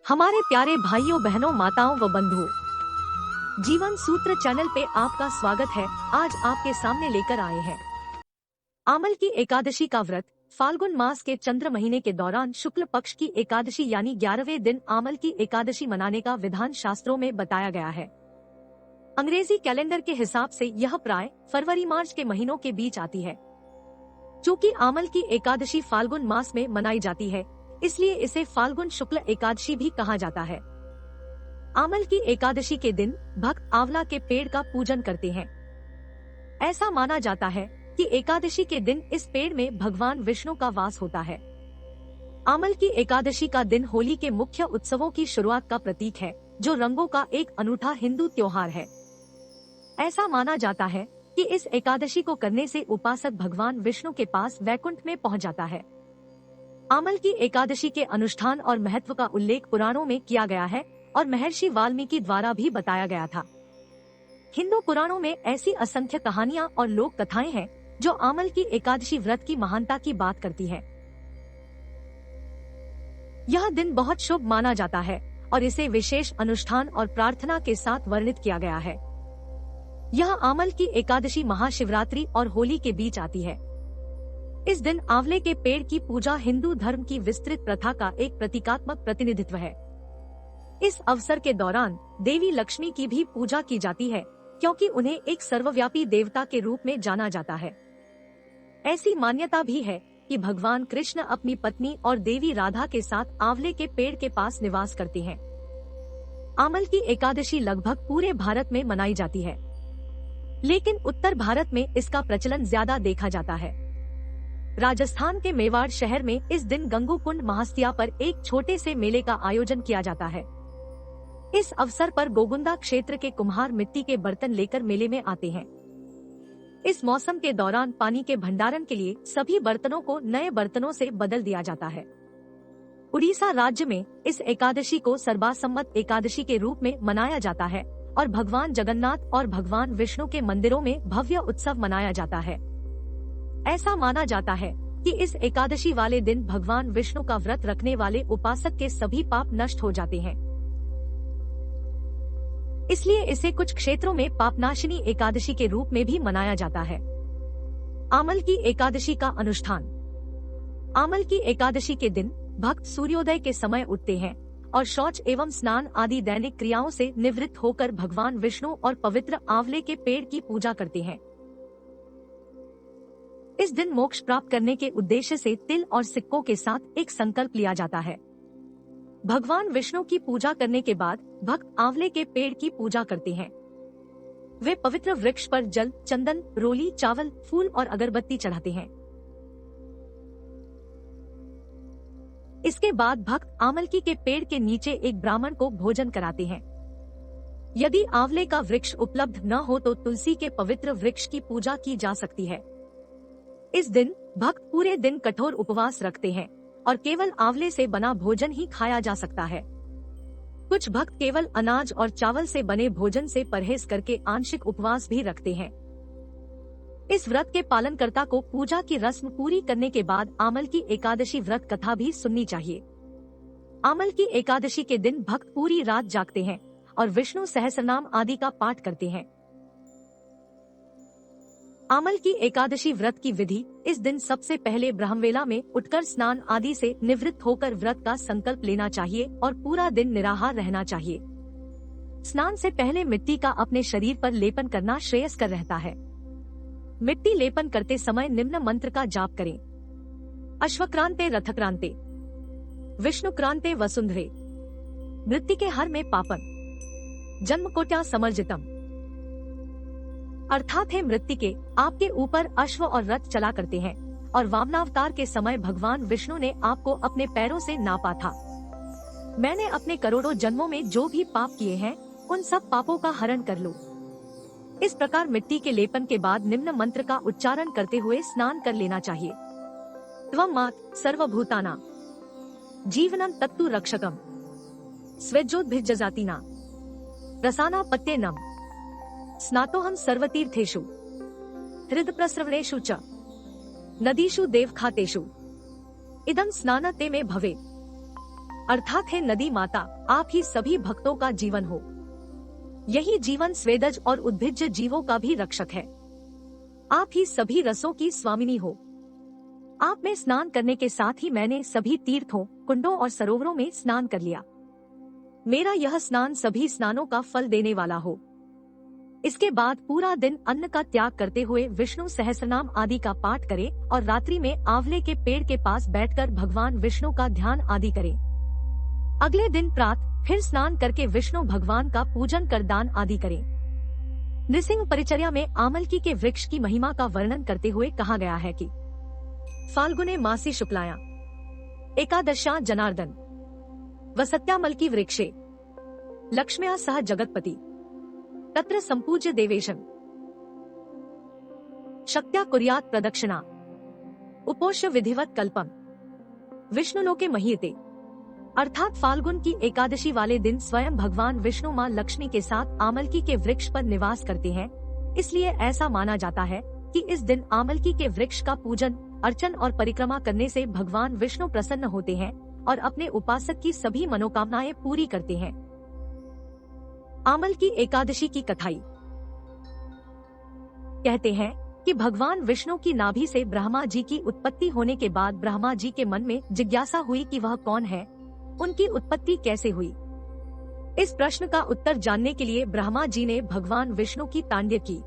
हमारे प्यारे भाइयों बहनों माताओं व बंधुओं, जीवन सूत्र चैनल पे आपका स्वागत है। आज आपके सामने लेकर आए हैं आमल की एकादशी का व्रत। फाल्गुन मास के चंद्र महीने के दौरान शुक्ल पक्ष की एकादशी यानी 11वें दिन आमल की एकादशी मनाने का विधान शास्त्रों में बताया गया है। अंग्रेजी कैलेंडर के हिसाब से यह प्राय फरवरी मार्च के महीनों के बीच आती है। चूँकि आमल की एकादशी फाल्गुन मास में मनाई जाती है, इसलिए इसे फाल्गुन शुक्ल एकादशी भी कहा जाता है। आमल की एकादशी के दिन भक्त आंवला के पेड़ का पूजन करते हैं। ऐसा माना जाता है कि एकादशी के दिन इस पेड़ में भगवान विष्णु का वास होता है। आमल की एकादशी का दिन होली के मुख्य उत्सवों की शुरुआत का प्रतीक है, जो रंगों का एक अनूठा हिंदू त्योहार है। ऐसा माना जाता है कि इस एकादशी को करने से उपासक भगवान विष्णु के पास वैकुंठ में पहुंच जाता है। आमल की एकादशी के अनुष्ठान और महत्व का उल्लेख पुराणों में किया गया है और महर्षि वाल्मीकि द्वारा भी बताया गया था। हिंदू पुराणों में ऐसी असंख्य कहानियां और लोक कथाएं हैं जो आमल की एकादशी व्रत की महानता की बात करती है। यह दिन बहुत शुभ माना जाता है और इसे विशेष अनुष्ठान और प्रार्थना के साथ वर्णित किया गया है। यह आमल की एकादशी महाशिवरात्रि और होली के बीच आती है। इस दिन आंवले के पेड़ की पूजा हिंदू धर्म की विस्तृत प्रथा का एक प्रतीकात्मक प्रतिनिधित्व है। इस अवसर के दौरान देवी लक्ष्मी की भी पूजा की जाती है, क्योंकि उन्हें एक सर्वव्यापी देवता के रूप में जाना जाता है। ऐसी मान्यता भी है कि भगवान कृष्ण अपनी पत्नी और देवी राधा के साथ आंवले के पेड़ के पास निवास करते हैं। आमल की एकादशी लगभग पूरे भारत में मनाई जाती है, लेकिन उत्तर भारत में इसका प्रचलन ज्यादा देखा जाता है। राजस्थान के मेवाड़ शहर में इस दिन गंगूकुंड महास्तिया पर एक छोटे से मेले का आयोजन किया जाता है। इस अवसर पर गोगुंदा क्षेत्र के कुम्हार मिट्टी के बर्तन लेकर मेले में आते हैं। इस मौसम के दौरान पानी के भंडारण के लिए सभी बर्तनों को नए बर्तनों से बदल दिया जाता है। उड़ीसा राज्य में इस एकादशी को सर्बासम्मत एकादशी के रूप में मनाया जाता है और भगवान जगन्नाथ और भगवान विष्णु के मंदिरों में भव्य उत्सव मनाया जाता है। ऐसा माना जाता है कि इस एकादशी वाले दिन भगवान विष्णु का व्रत रखने वाले उपासक के सभी पाप नष्ट हो जाते हैं। इसलिए इसे कुछ क्षेत्रों में पापनाशिनी एकादशी के रूप में भी मनाया जाता है। आमल की एकादशी का अनुष्ठान। आमल की एकादशी के दिन भक्त सूर्योदय के समय उठते हैं और शौच एवं स्नान आदि दैनिक क्रियाओं से निवृत्त होकर भगवान विष्णु और पवित्र आंवले के पेड़ की पूजा करते हैं। इस दिन मोक्ष प्राप्त करने के उद्देश्य से तिल और सिक्कों के साथ एक संकल्प लिया जाता है। भगवान विष्णु की पूजा करने के बाद भक्त आंवले के पेड़ की पूजा करते हैं। वे पवित्र वृक्ष पर जल, चंदन, रोली, चावल, फूल और अगरबत्ती चढ़ाते हैं। इसके बाद भक्त आमलकी के पेड़ के नीचे एक ब्राह्मण को भोजन कराते हैं। यदि आंवले का वृक्ष उपलब्ध न हो तो तुलसी के पवित्र वृक्ष की पूजा की जा सकती है। इस दिन भक्त पूरे दिन कठोर उपवास रखते हैं और केवल आंवले से बना भोजन ही खाया जा सकता है। कुछ भक्त केवल अनाज और चावल से बने भोजन से परहेज करके आंशिक उपवास भी रखते हैं। इस व्रत के पालनकर्ता को पूजा की रस्म पूरी करने के बाद आमल की एकादशी व्रत कथा भी सुननी चाहिए। आमल की एकादशी के दिन भक्त पूरी रात जागते हैं और विष्णु सहस्रनाम आदि का पाठ करते हैं। आमल की एकादशी व्रत की विधि। इस दिन सबसे पहले ब्रह्मवेला में उठकर स्नान आदि से निवृत्त होकर व्रत का संकल्प लेना चाहिए और पूरा दिन निराहार रहना चाहिए। स्नान से पहले मिट्टी का अपने शरीर पर लेपन करना श्रेयस्कर रहता है। मिट्टी लेपन करते समय निम्न मंत्र का जाप करें। अश्वक्रांते रथक्रांते विष्णुक्रांते वसुंधरे मृत्तिके हर में पापन जन्मकोट्या समर्जितम। अर्थात है मृत्तिके आपके ऊपर अश्व और रथ चला करते हैं और वामनावतार के समय भगवान विष्णु ने आपको अपने पैरों से नापा था। मैंने अपने करोड़ों जन्मों में जो भी पाप किए हैं उन सब पापों का हरण कर लो। इस प्रकार मिट्टी के लेपन के बाद निम्न मंत्र का उच्चारण करते हुए स्नान कर लेना चाहिए। त्वं मात सर्वभूताना जीवनम तत्तु रक्षकम स्वेज्जोद्भिज्जजातिना रसाना पत्येनम स्नातोहम सर्वतीर्थेषु हृदप्रस्रवणेषु च नदीषु देवखातेषु इदं स्नान ते में भवेत्। अर्थात है नदी माता, आप ही सभी भक्तों का जीवन हो। यही जीवन स्वेदज और उद्भिज्ज जीवों का भी रक्षक है। आप ही सभी रसों की स्वामिनी हो। आप में स्नान करने के साथ ही मैंने सभी तीर्थों, कुंडों और सरोवरों में स्नान कर लिया। मेरा यह स्नान सभी स्नानों का फल देने वाला हो। इसके बाद पूरा दिन अन्न का त्याग करते हुए विष्णु सहस्रनाम आदि का पाठ करें और रात्रि में आंवले के पेड़ के पास बैठकर भगवान विष्णु का ध्यान आदि करें। अगले दिन प्रातः फिर स्नान करके विष्णु भगवान का पूजन कर दान आदि करें। नृसिंह परिचर्या में आमलकी के वृक्ष की महिमा का वर्णन करते हुए कहा गया है कि फाल्गुने मासी शुक्लाया एकादशा जनार्दन वसत्यामलकी वृक्षे लक्ष्म्या सह जगतपति तत्र संपूज्य देवेशम शक्त्या कुर्यात् प्रदक्षिणा उपोष्य विधिवत कल्पम विष्णुलोके महीयते। अर्थात फाल्गुन की एकादशी वाले दिन स्वयं भगवान विष्णु मां लक्ष्मी के साथ आमलकी के वृक्ष पर निवास करते हैं। इसलिए ऐसा माना जाता है कि इस दिन आमलकी के वृक्ष का पूजन, अर्चन और परिक्रमा करने से भगवान विष्णु प्रसन्न होते हैं और अपने उपासक की सभी मनोकामनाएं पूरी करते हैं। आमलकी एकादशी की कथाई कहते हैं कि भगवान विष्णु की नाभि से ब्रह्मा जी की उत्पत्ति होने के बाद ब्रह्मा जी के मन में जिज्ञासा हुई कि वह कौन है, उनकी उत्पत्ति कैसे हुई। इस प्रश्न का उत्तर जानने के लिए ब्रह्मा जी ने भगवान विष्णु की तांड्य की।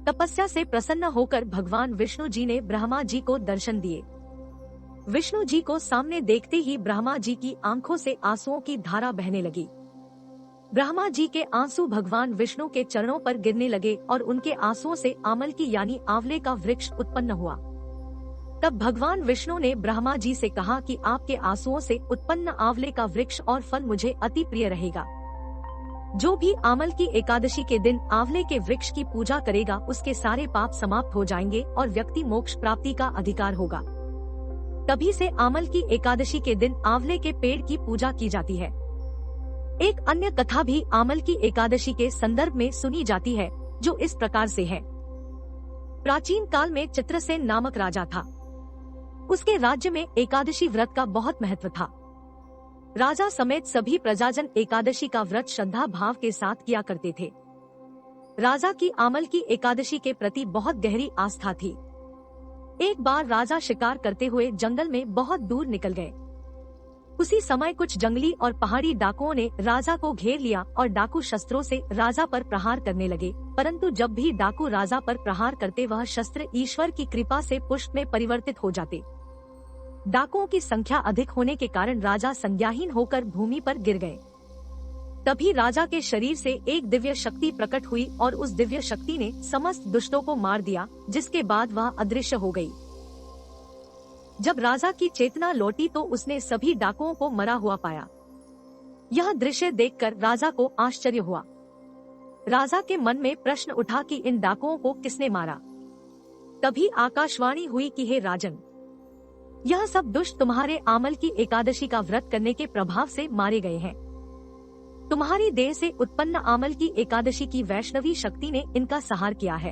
तपस्या से प्रसन्न होकर भगवान विष्णु जी ने ब्रह्मा जी को दर्शन दिए। विष्णु जी को सामने देखते ही ब्रह्मा जी की आंखों से आंसुओं की धारा बहने लगी। ब्रह्मा जी के आंसू भगवान विष्णु के चरणों पर गिरने लगे और उनके आंसुओं से आमलकी यानी आंवले का वृक्ष उत्पन्न हुआ। तब भगवान विष्णु ने ब्रह्मा जी से कहा कि आपके आंसुओं से उत्पन्न आंवले का वृक्ष और फल मुझे अति प्रिय रहेगा। जो भी आमलकी एकादशी के दिन आंवले के वृक्ष की पूजा करेगा उसके सारे पाप समाप्त हो जाएंगे और व्यक्ति मोक्ष प्राप्ति का अधिकार होगा। तभी से आमलकी एकादशी के दिन आंवले के पेड़ की पूजा की जाती है। एक अन्य कथा भी आमलकी एकादशी के संदर्भ में सुनी जाती है, जो इस प्रकार से है। प्राचीन काल में चित्रसेन नामक राजा था। उसके राज्य में एकादशी व्रत का बहुत महत्व था। राजा समेत सभी प्रजाजन एकादशी का व्रत श्रद्धा भाव के साथ किया करते थे। राजा की आमलकी एकादशी के प्रति बहुत गहरी आस्था थी। एक बार राजा शिकार करते हुए जंगल में बहुत दूर निकल गए। उसी समय कुछ जंगली और पहाड़ी डाकुओं ने राजा को घेर लिया और डाकू शस्त्रों से राजा पर प्रहार करने लगे, परंतु जब भी डाकू राजा पर प्रहार करते वह शस्त्र ईश्वर की कृपा से पुष्प में परिवर्तित हो जाते। डाकुओं की संख्या अधिक होने के कारण राजा संज्ञाहीन होकर भूमि पर गिर गए। तभी राजा के शरीर से एक दिव्य शक्ति प्रकट हुई और उस दिव्य शक्ति ने समस्त दुष्टों को मार दिया, जिसके बाद वह अदृश्य हो गई। जब राजा की चेतना लौटी तो उसने सभी डाकुओं को मरा हुआ पाया। यह दृश्य देखकर राजा को आश्चर्य हुआ। राजा के मन में प्रश्न उठा कि इन डाकुओं को किसने मारा। तभी आकाशवाणी हुई कि हे राजन, यह सब दुष्ट तुम्हारे आमलकी एकादशी का व्रत करने के प्रभाव से मारे गए हैं। तुम्हारी देह से उत्पन्न आमलकी एकादशी की वैष्णवी शक्ति ने इनका संहार किया है।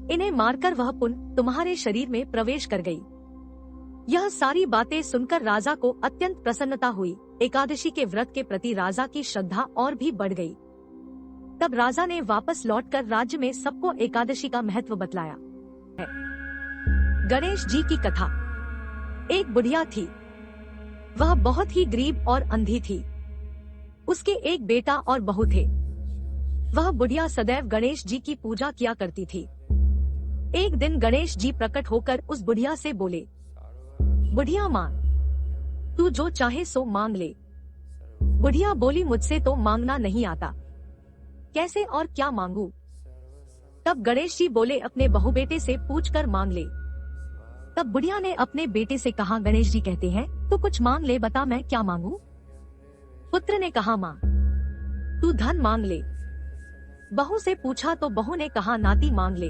इन्हें मारकर वह पुनः तुम्हारे शरीर में प्रवेश कर गई। यह सारी बातें सुनकर राजा को अत्यंत प्रसन्नता हुई। एकादशी के व्रत के प्रति राजा की श्रद्धा और भी बढ़ गई। तब राजा ने वापस लौटकर राज्य में सबको एकादशी का महत्व बतलाया। गणेश जी की कथा। एक बुढ़िया थी। वह बहुत ही गरीब और अंधी थी। उसके एक बेटा और बहू थे। वह बुढ़िया सदैव गणेश जी की पूजा किया करती थी। एक दिन गणेश जी प्रकट होकर उस बुढ़िया से बोले, बुढ़िया माँ, तू जो चाहे सो मांग ले। बुढ़िया बोली, मुझसे तो मांगना नहीं आता, कैसे और क्या मांगू। तब गणेश जी बोले, अपने बहू बेटे से पूछकर मांग ले। तब बुढ़िया ने अपने बेटे से कहा, गणेश जी कहते हैं तो कुछ मांग ले, बता मैं क्या मांगू। पुत्र ने कहा, माँ तू धन मांग ले। बहू से पूछा तो बहू ने कहा, नाती मांग ले।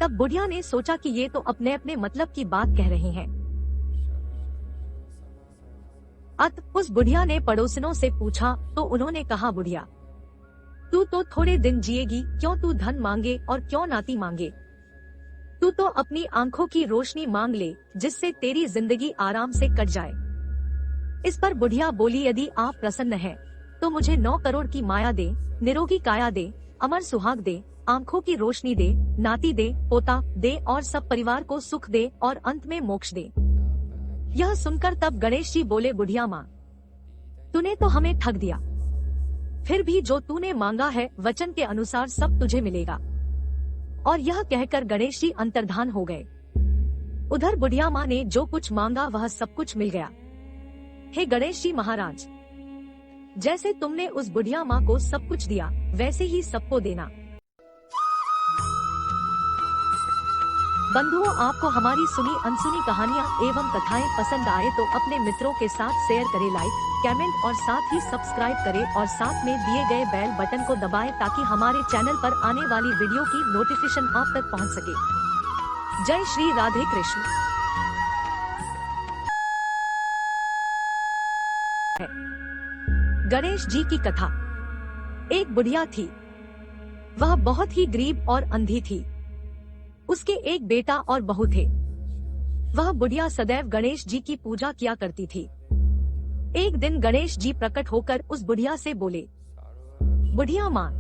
तब बुढ़िया ने सोचा कि ये तो अपने अपने मतलब की बात कह रहे हैं। अतः उस बुढ़िया ने पड़ोसिनों से पूछा तो उन्होंने कहा, बुढ़िया तू तो थोड़े दिन जिएगी, क्यों तू धन मांगे और क्यों नाती मांगे। तू तो अपनी आंखों की रोशनी मांग ले, जिससे तेरी जिंदगी आराम से कट जाए। इस पर बुढ़िया बोली, यदि आप प्रसन्न हैं, तो मुझे 9 करोड़ की माया दे, निरोगी काया दे, अमर सुहाग दे, आंखों की रोशनी दे, नाती दे, पोता दे और सब परिवार को सुख दे और अंत में मोक्ष दे। यह सुनकर तब गणेश जी बोले, बुढ़िया माँ, तूने तो हमें ठग दिया, फिर भी जो तूने मांगा है वचन के अनुसार सब तुझे मिलेगा। और यह कहकर गणेश जी अंतर्धान हो गए। उधर बुढ़िया माँ ने जो कुछ मांगा वह सब कुछ मिल गया। हे गणेश जी महाराज, जैसे तुमने उस बुढ़िया माँ को सब कुछ दिया वैसे ही सबको देना। बंधुओं, आपको हमारी सुनी अनसुनी कहानियाँ एवं कथाएं पसंद आए तो अपने मित्रों के साथ शेयर करें, लाइक, कमेंट और साथ ही सब्सक्राइब करें और साथ में दिए गए बेल बटन को दबाएं ताकि हमारे चैनल पर आने वाली वीडियो की नोटिफिकेशन आप तक पहुंच सके। जय श्री राधे कृष्ण। गणेश जी की कथा। एक बुढ़िया थी, वह बहुत ही गरीब और अंधी थी। उसके एक बेटा और बहू थे। वह बुढ़िया सदैव गणेश जी की पूजा किया करती थी। एक दिन गणेश जी प्रकट होकर उस बुढ़िया से बोले, बुढ़िया माँ,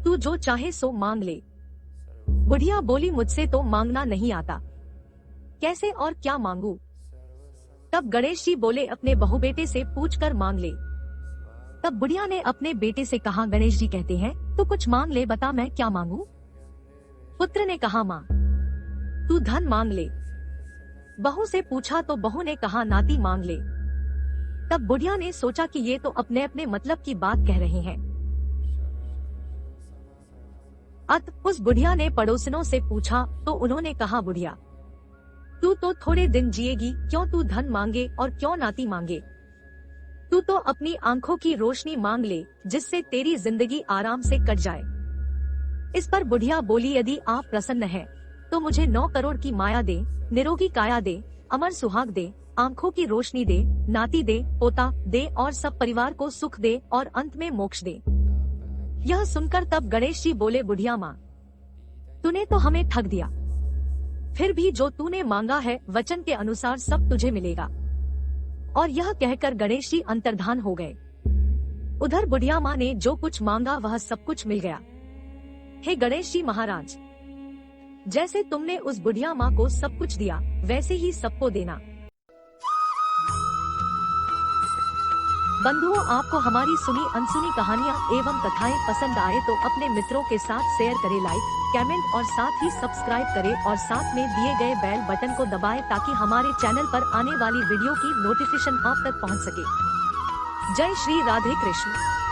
तू जो चाहे सो मांग ले। बुढ़िया बोली, मुझसे तो मांगना नहीं आता, कैसे और क्या मांगू। तब गणेश जी बोले, अपने बहू बेटे से पूछकर मांग ले। तब बुढ़िया ने अपने बेटे से कहा, गणेश जी कहते हैं तो कुछ मांग ले, बता मैं क्या मांगू। पुत्र ने कहा, माँ तू धन मांग ले। बहू से पूछा तो बहू ने कहा, नाती मांग ले। तब बुढ़िया ने सोचा कि ये तो अपने अपने मतलब की बात कह रहे हैं। अतः उस बुढ़िया ने पड़ोसिनों से पूछा तो उन्होंने कहा, बुढ़िया तू तो थोड़े दिन जिएगी, क्यों तू धन मांगे और क्यों नाती मांगे। तू तो अपनी आंखों की रोशनी मांग ले, जिससे तेरी जिंदगी आराम से कट जाए। इस पर बुढ़िया बोली, यदि आप प्रसन्न हैं, तो मुझे 9 करोड़ की माया दे, निरोगी काया दे, अमर सुहाग दे, आंखों की रोशनी दे, नाती दे, पोता दे और सब परिवार को सुख दे और अंत में मोक्ष दे। यह सुनकर तब गणेश जी बोले, बुढ़िया माँ, तूने तो हमें ठग दिया, फिर भी जो तूने मांगा है वचन के अनुसार सब तुझे मिलेगा। और यह कहकर गणेश जी अंतर्धान हो गए। उधर बुढ़िया माँ ने जो कुछ मांगा वह सब कुछ मिल गया। हे गणेश जी महाराज, जैसे तुमने उस बुढ़िया माँ को सब कुछ दिया वैसे ही सबको देना। बंधुओं, आपको हमारी सुनी अनसुनी कहानियाँ एवं कथाएं पसंद आए तो अपने मित्रों के साथ शेयर करें, लाइक, कमेंट और साथ ही सब्सक्राइब करें और साथ में दिए गए बेल बटन को दबाएं ताकि हमारे चैनल पर आने वाली वीडियो की नोटिफिकेशन आप तक पहुंच सके। जय श्री राधे कृष्ण।